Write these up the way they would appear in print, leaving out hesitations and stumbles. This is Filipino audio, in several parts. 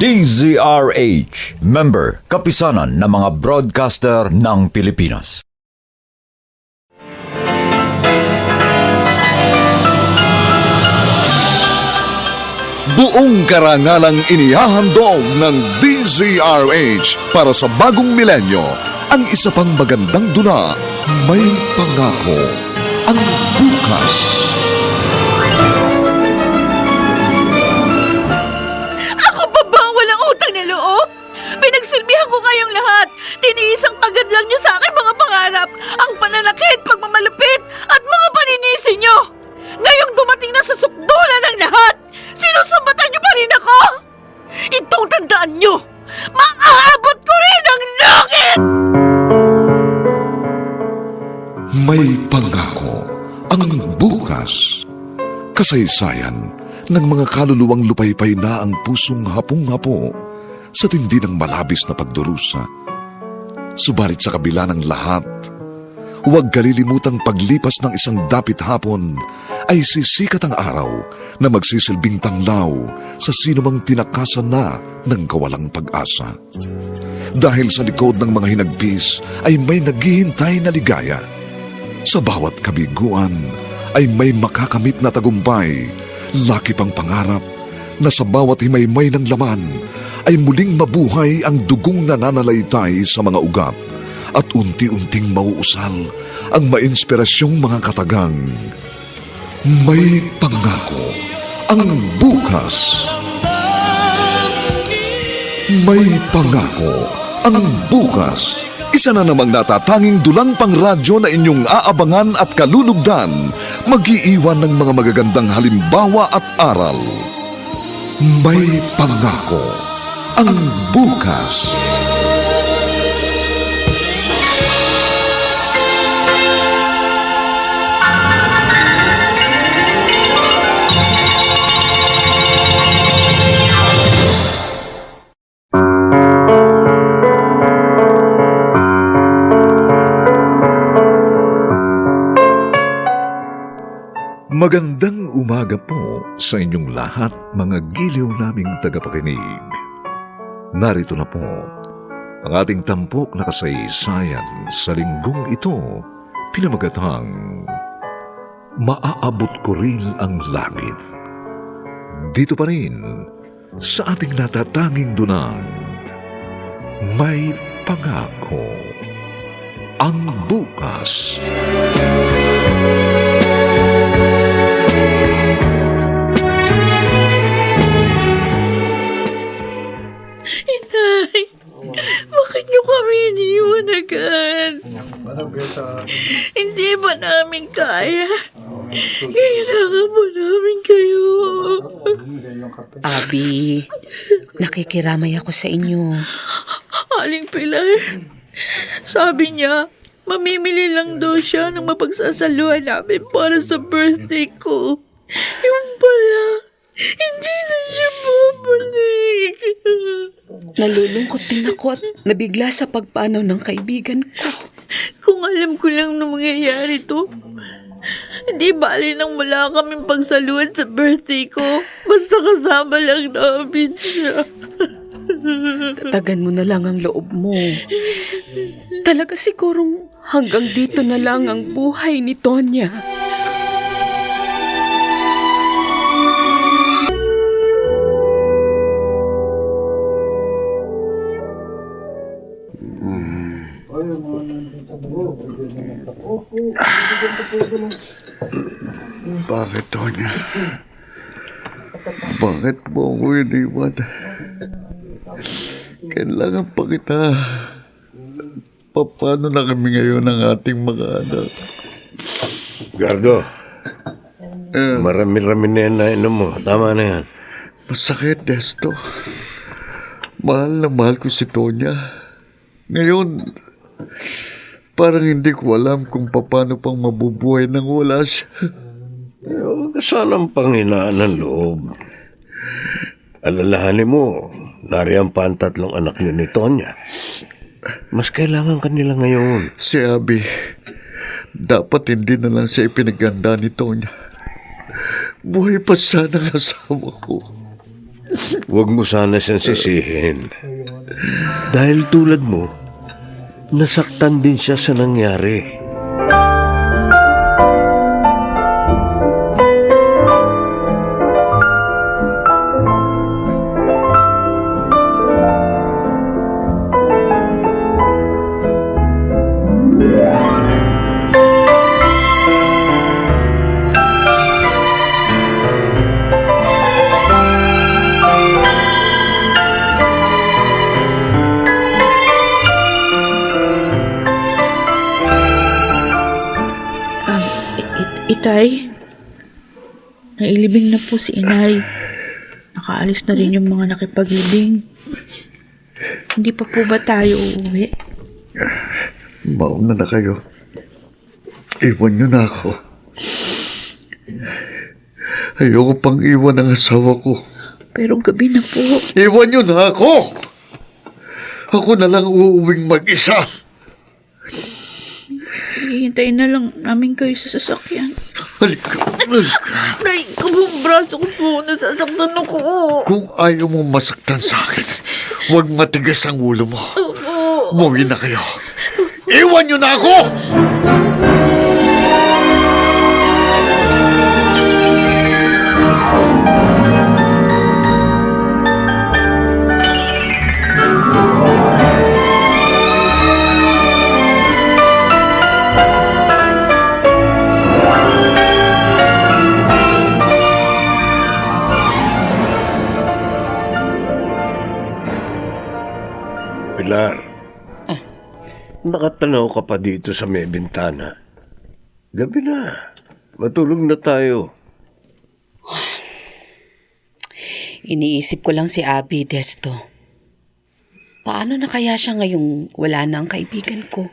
DZRH, member, kapisanan ng mga broadcaster ng Pilipinas. Buong karangalang inihahandog ng DZRH para sa bagong milenyo, ang isa pang magandang dula, May Pangako, ang bukas. Ako pa ba ang walang utang na loob? Pinagsilbihan ko kayong lahat. Tiniis ang paggadlang niyo sa aking mga pangarap, ang pananakit, pagmamalupit, at mga paninisi niyo. Ngayong dumating na sa sukdulan ng lahat, sinusumbatan niyo pa rin ako? Itong tandaan niyo, maaabot ko rin ang langit! May Pangako, ang bukas. Kasaysayan ng mga kaluluwang lupaypay na ang pusong hapong-hapo sa tindi ng malabis na pagdurusa. Subalit sa kabila ng lahat, huwag kalilimutang paglipas ng isang dapit hapon ay sisikat ang araw na magsisilbing tanglaw sa sinumang tinakasan na ng kawalang pag-asa. Dahil sa likod ng mga hinagpis ay may naghihintay na ligaya. Sa bawat kabiguan ay may makakamit na tagumpay, laki pang pangarap na sa bawat himaymay ng laman ay muling mabuhay ang dugong nananalaytay sa mga ugat at unti-unting mauusal ang mainspirasyong mga katagang. May Pangako, ang bukas. May Pangako, ang bukas. Isa na namang natatanging dulang pangradyo na inyong aabangan at kalulugdan, mag-iiwan ng mga magagandang halimbawa at aral. May Pangako, ang bukas. Magandang umaga po sa inyong lahat, mga giliw naming tagapakinig. Narito na po ang ating tampok na kasaysayan sa linggong ito, pinamagatang Maaabot Ko Rin ang Langit. Dito pa rin sa ating natatanging dunang May Pangako, ang bukas. Inay, bakit niyo kami iniwan agad? Hindi ba namin kaya? Kailangan mo namin kayo. Abi, nakikiramay ako sa inyo. Aling Pilar, sabi niya, mamimili lang daw siya ng mapagsasaluhan namin para sa birthday ko. Yung pala, hindi na siya babalik. Nalulungkot din ako at nabigla sa pagpanaw ng kaibigan ko. Kung alam ko lang na mangyayari to, hindi bali nang wala kaming pagsaluhan sa birthday ko. Basta kasama lang namin siya. Tatagan mo na lang ang loob mo. Talaga sigurong hanggang dito na lang ang buhay ni Tonya. Bakit, Tonya? Bakit mo ako iniwan? Kailangan pa kita. Paano na kami ngayon ng ating mga anak? Gardo, marami-rami na yan na inom mo. Tama na yan. Masakit, Desto. Mahal na mahal ko si Tonya. Ngayon, parang hindi ko alam kung paano pang mabubuhay nang wala siya. Huwag ka sanang panghinaan ng loob. Alalahanin mo, nariyan pa ang tatlong anak niyo ni Tonya. Mas kailangan kanila ngayon. Si Abby, dapat hindi na lang siya ipinaganda ni Tonya. Buhay pa sana ang asawa ko. Huwag mo sana siyang sisihin. Dahil tulad mo, nasaktan din siya sa nangyari. Itay, nailibing na po si inay. Nakaalis na rin yung mga nakipaglibing. Hindi pa po ba tayo uuwi? Mauna na kayo. Iwan niyo na ako. Ayoko pang iwan ang asawa ko. Pero gabi na po. Iwan niyo na ako! Ako na lang uuwing mag-isa. Hihintayin na lang namin kayo sa sasakyan. Halika. Nay, kabang braso ko po. Nasasaktan ako. Kung ayaw mo masaktan sa akin, huwag matigas ang ulo mo. Umuwi na kayo. Iwan niyo na ako! Pilar, nakatanaw ka pa dito sa may bintana. Gabi na. Matulog na tayo. Iniisip ko lang si Abby, Desto. Paano na kaya siya ngayong wala na ang kaibigan ko?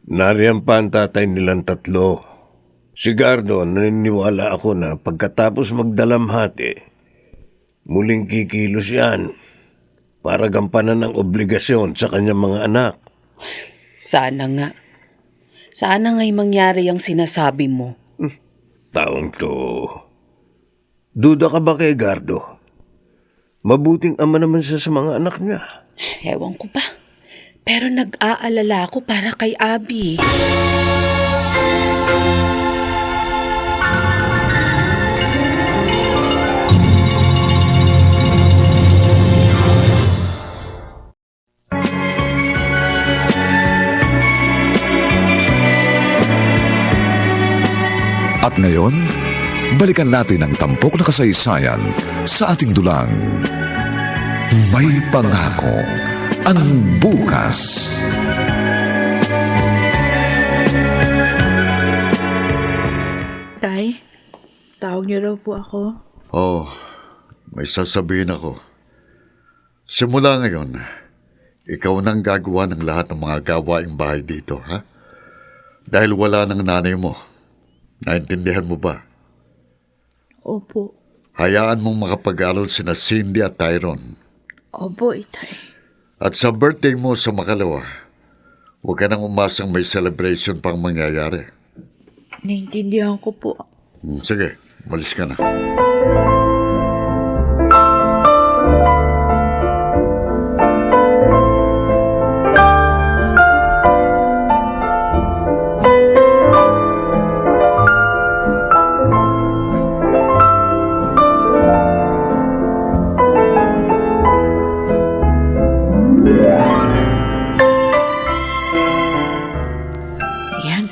Nariyan pa ang tatay nilang tatlo. Si Gardo, naniniwala ako na pagkatapos magdalamhati, muling kikilos yan para gampanan ang obligasyon sa kanyang mga anak. Sana nga. Sana nga'y mangyari ang sinasabi mo. Taong to. Duda ka ba kay Gardo? Mabuting ama naman siya sa mga anak niya. Ewan ko ba. Pero nag-aalala ako para kay Abby. At ngayon, balikan natin ang tampok na kasaysayan sa ating dulang. May pangako ang bukas. Tay, tawag niyo raw po ako. Oh, may sasabihin ako. Simula ngayon, ikaw nang gagawa ng lahat ng mga gawaing bahay dito, ha? Dahil wala ng nanay mo. Naintindihan mo ba? Opo. Hayaan mong makapag-aral sina Cindy at Tyrone. Opo, Itay. At sa birthday mo sa makalawa, huwag ka nang umasang may celebration pang mangyayari. Naintindihan ko po. Sige, malis ka na. Ayan.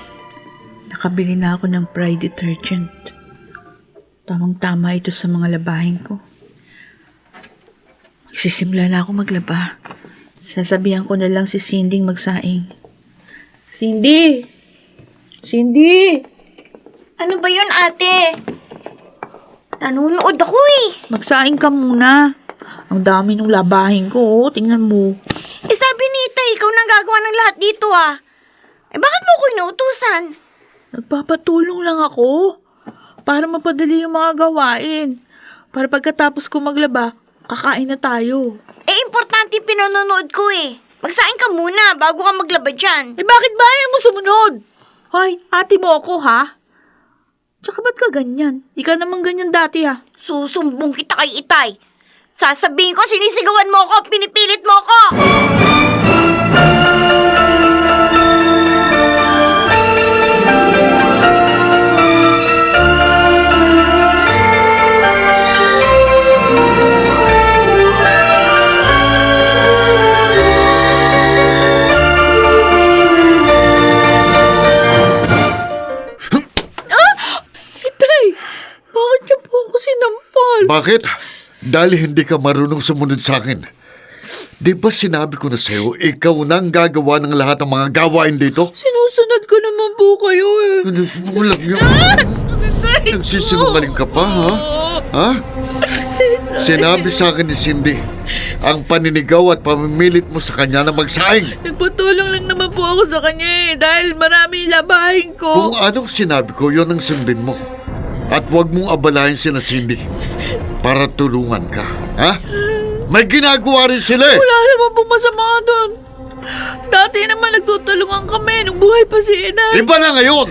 Nakabili na ako ng Pride detergent. Tamang-tama ito sa mga labahin ko. Magsisimula na ako maglaba. Sasabihan ko na lang si Cindy magsaing. Cindy! Cindy! Ano ba yun, ate? Nanonood ako eh. Magsaing ka muna. Ang dami ng labahin ko, oh. Tingnan mo. Eh sabi ni Itay, ikaw nang gagawa ng lahat dito ah. Eh bakit mo ko inuutusan? Nagpapatulong lang ako. Para mapadali yung mga gawain. Para pagkatapos ko maglaba, kakain na tayo. Eh importante yung pinanonood ko eh. Magsaing ka muna bago ka maglaba dyan. Eh bakit ba ayaw mo sumunod? Hoy, ate mo ako ha? Tsaka ba't ka ganyan? Di ka naman ganyan dati ha? Susumbong kita kay Itay. Sasabihin ko, sinisigawan mo ko, pinipilit mo ko! Itay, bakit niyo po ako sinampal? Bakit? Dahil hindi ka marunong sumunod sa akin. Di ba sinabi ko na sa'yo, ikaw na ang gagawa ng lahat ng mga gawain dito? Sinusunod ko naman po kayo eh. Walang yun. Nagsisinungaling ka pa, ha? Ha? Sinabi sa akin ni Cindy, ang paninigaw at pamimilit mo sa kanya na magsaing. Nagpatulong lang naman po ako sa kanya eh, dahil marami labahin ko. Kung anong sinabi ko, yun ang sundin mo. At huwag mong abalahin sina Cindy para tulungan ka, ha? May ginagawa rin sila eh. Wala naman po masama doon. Dati naman nagtutulungan kami nung buhay pa si Inay. Iba na ngayon.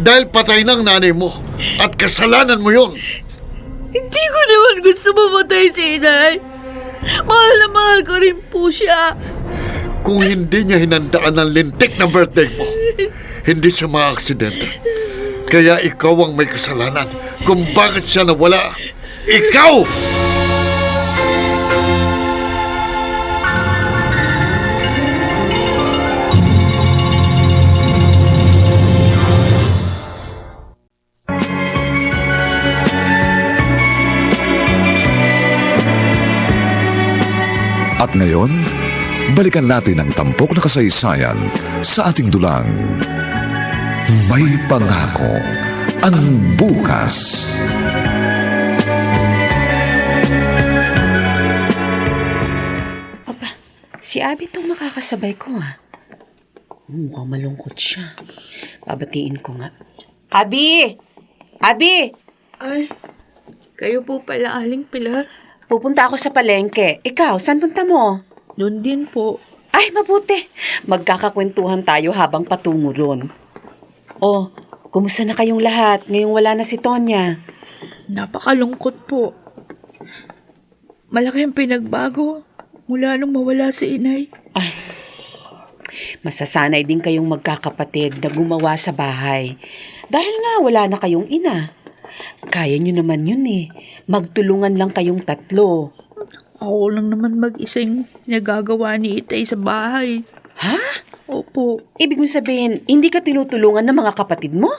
Dahil patay ng nanay mo at kasalanan mo yun. Hindi ko naman gusto mamatay si Inay. Mahal na mahal ko rin po siya. Kung hindi niya hinandaan ang lintik na birthday mo, hindi siya maaksidente. Kaya ikaw ang may kasalanan kung bakit siya nawala. Ikaw! At ngayon, balikan natin ang tampok na kasaysayan sa ating dulang. May pangako ang bukas. Si Abby itong makakasabay ko, ha? Mukhang malungkot siya. Babatiin ko nga. Abby! Abby! Ay, kayo po pala, Aling Pilar. Pupunta ako sa palengke. Ikaw, saan punta mo? Doon din po. Ay, mabuti. Magkakakwentuhan tayo habang patungo ron. Oh, kumusta na kayong lahat ngayong wala na si Tonya? Napakalungkot po. Malaki ang pinagbago mula nung mawala si Inay. Ay, masasanay din kayong magkakapatid na gumawa sa bahay. Dahil nga wala na kayong ina. Kaya nyo naman yun eh. Magtulungan lang kayong tatlo. Ako lang naman mag-isang nagagawa ni Itay sa bahay. Ha? Opo. Ibig mo sabihin, hindi ka tinutulungan ng mga kapatid mo?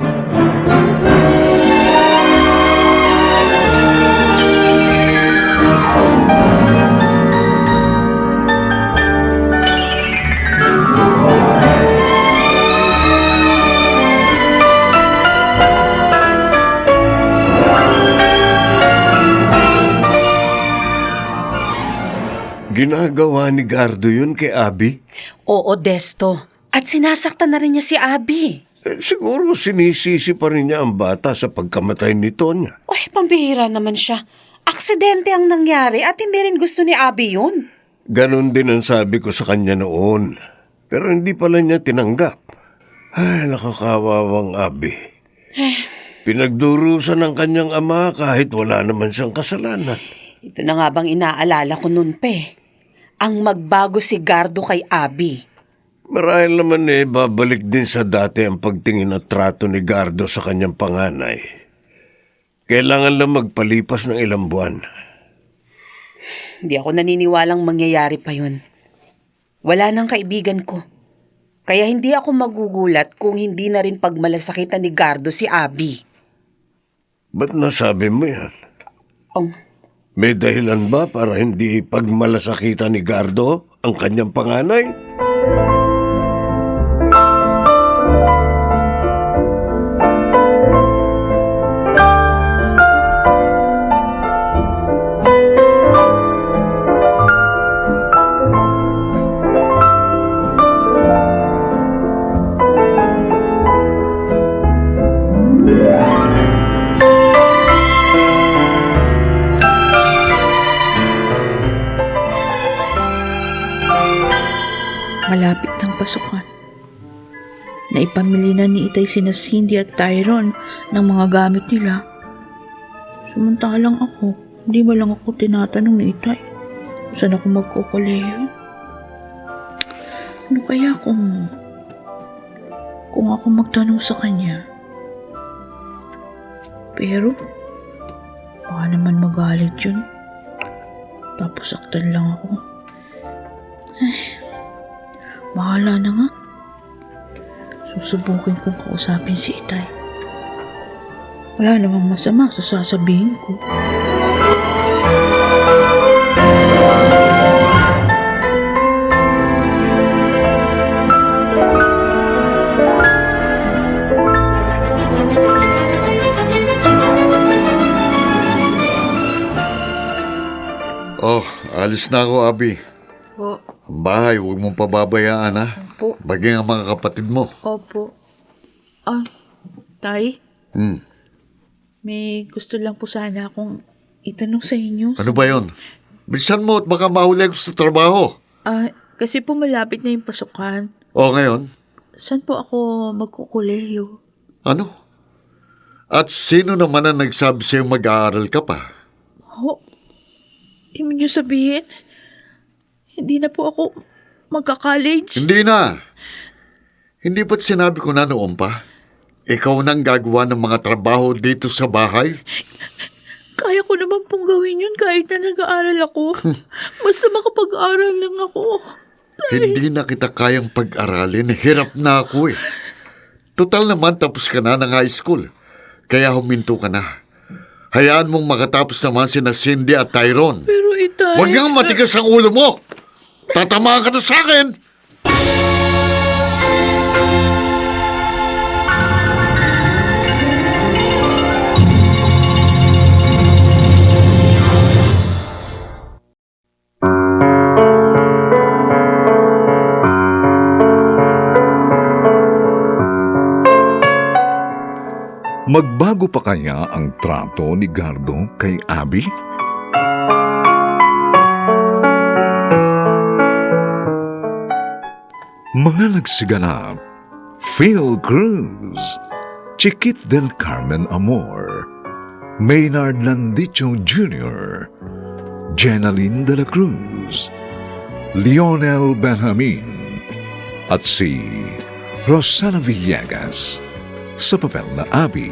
Ginagawa ni Gardo yun kay Abby? Oo, Desto. At sinasaktan na rin niya si Abby. Siguro sinisisi pa rin niya ang bata sa pagkamatay ni Tonya. Uy, pambihira naman siya. Aksidente ang nangyari at hindi rin gusto ni Abby yun. Ganon din ang sabi ko sa kanya noon. Pero hindi pala niya tinanggap. Ay, nakakawawang Abby. Pinagdurusan ng kanyang ama kahit wala naman siyang kasalanan. Ito na nga bang inaalala ko nun, Pe. Ang magbago si Gardo kay Abby. Marahil naman babalik din sa dati ang pagtingin at trato ni Gardo sa kanyang panganay. Kailangan lang magpalipas ng ilang buwan. Hindi ako naniniwalang mangyayari pa yun. Wala nang kaibigan ko. Kaya hindi ako magugulat kung hindi na rin pagmalasakitan ni Gardo si Abby. Ba't nasabi mo yan? May dahilan ba para hindi pagmalasakitan ni Gardo ang kanyang panganay? Malapit ng pasukan. Naipamili na ni Itay sina Cindy at Tyron ng mga gamit nila. Samantalang ako, Hindi mo lang ako tinatanong ni Itay. Saan ako magkukuleyo? Ano kaya kung ako magtanong sa kanya? Pero, baka naman magalit yun. Tapos saktan lang ako. Ay, bahala na nga. Susubukin kong kausapin si Itay. Wala namang masama sa sasabihin ko. Oh, alis na ako, Abi. Po, Ang bahay, huwag mong pababayaan, ha? po, Bagay ang mga kapatid mo. opo. Ah, Tay, Hmm. may gusto lang po sana akong itanong sa inyo. Ano ba yon? Bilisan mo at baka mahuli ako sa trabaho. Kasi po malapit na yung pasukan. O ngayon, Saan po ako magkukuleyo? ano? At sino naman ang nagsabi sa'yo mag-aaral ka pa? Ho, ibig niyo sabihin, hindi na po ako magka-college? Hindi na. Hindi ba't sinabi ko na noon pa? Ikaw nang gagawa ng mga trabaho dito sa bahay? Kaya ko naman pong gawin yun kahit na nag-aaral ako. Basta makapag-aral lang ako. Hindi na kita kayang pag-aralin. Hirap na ako eh. Total naman tapos ka na ng high school. Kaya huminto ka na. Hayaan mong makatapos naman sina Cindy at Tyrone. Pero Itay... Huwag kang matigas ang ulo mo! Tatamaan ka na sa akin! Magbago pa kaya ang trato ni Gardo kay Abby? Mga nagsiganap, Phil Cruz, Chiquit del Carmen Amor, Maynard Landicho Jr., Jenaline de la Cruz, Lionel Benjamin, at si Rosana Villegas sa papel na Abby.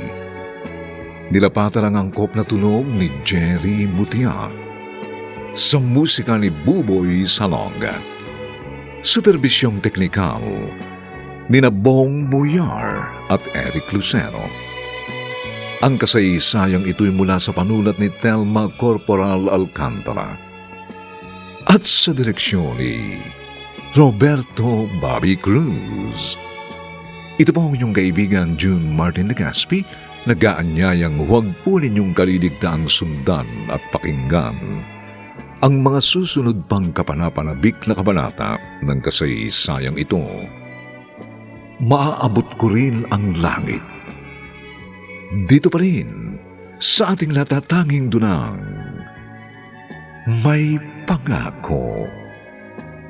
Nilapatan ang angkop na tunog ni Jerry Mutia sa musika ni Buboy Salonga. Superbisyong teknikal ni Bong Boyar at Eric Lucero. Ang kasaysayang ito'y mula sa panulat ni Telma Corporal Alcantara at sa direksyon ni Roberto Bobby Cruz. Ito po ang inyong kaibigan June Martin Legaspi, nag-aanyayang huwag po ninyong kaliligtaang sundan at pakinggan ang mga susunod pang kapanapanabik na kabanata ng kasaysayang ito. Maaabot ko rin ang langit. Dito pa rin, sa ating natatanging dunang, may pangako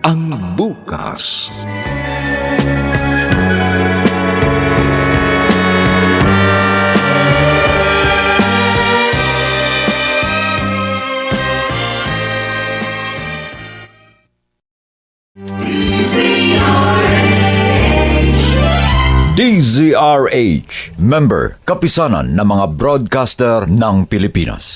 ang bukas. DZRH, member, kapisanan ng mga broadcaster ng Pilipinas.